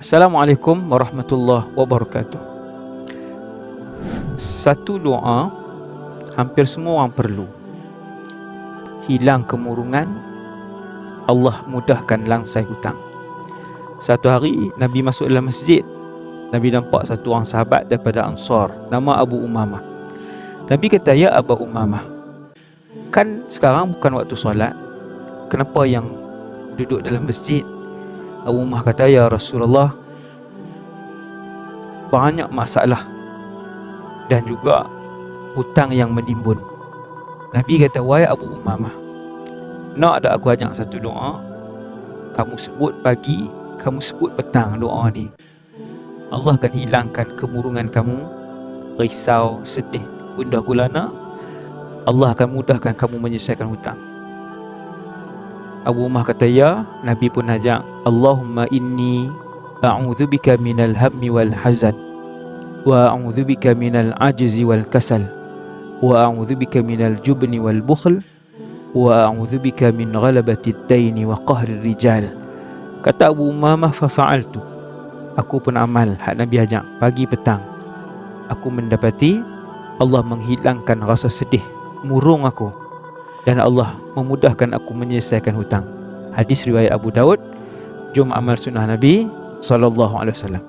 Assalamualaikum warahmatullahi wabarakatuh. Satu doa hampir semua orang perlu. Hilang kemurungan, Allah mudahkan langsai hutang. Satu hari Nabi masuk dalam masjid. Nabi nampak satu orang sahabat daripada Ansar, nama Abu Umamah. Nabi kata, "Ya Abu Umamah, kan sekarang bukan waktu solat, kenapa yang duduk dalam masjid?" Abu Umamah kata, "Ya Rasulullah, banyak masalah dan juga hutang yang menimbun." Nabi kata, "Wahai Abu Umamah, nak ada aku ajak satu doa? Kamu sebut pagi, kamu sebut petang doa ni. Allah akan hilangkan kemurungan kamu, risau, sedih, gundah gulana. Allah akan mudahkan kamu menyelesaikan hutang." Abu Umar kata, "Ya." Nabi pun ajak, "Allahumma inni a'udzubika minal hammi wal hazan, wa a'udzubika minal ajzi wal kasal, wa a'udzubika minal jubni wal bukhl, wa a'udzubika min ghalabati ad-daini wa qahri rijal." Kata Abu Umamah, "Fafa'altu." Aku pun amal hak Nabi ajak pagi petang. Aku mendapati Allah menghilangkan rasa sedih, murung aku, dan Allah memudahkan aku menyelesaikan hutang. Hadis riwayat Abu Daud. Jom amal sunnah Nabi sallallahu alaihi wasallam.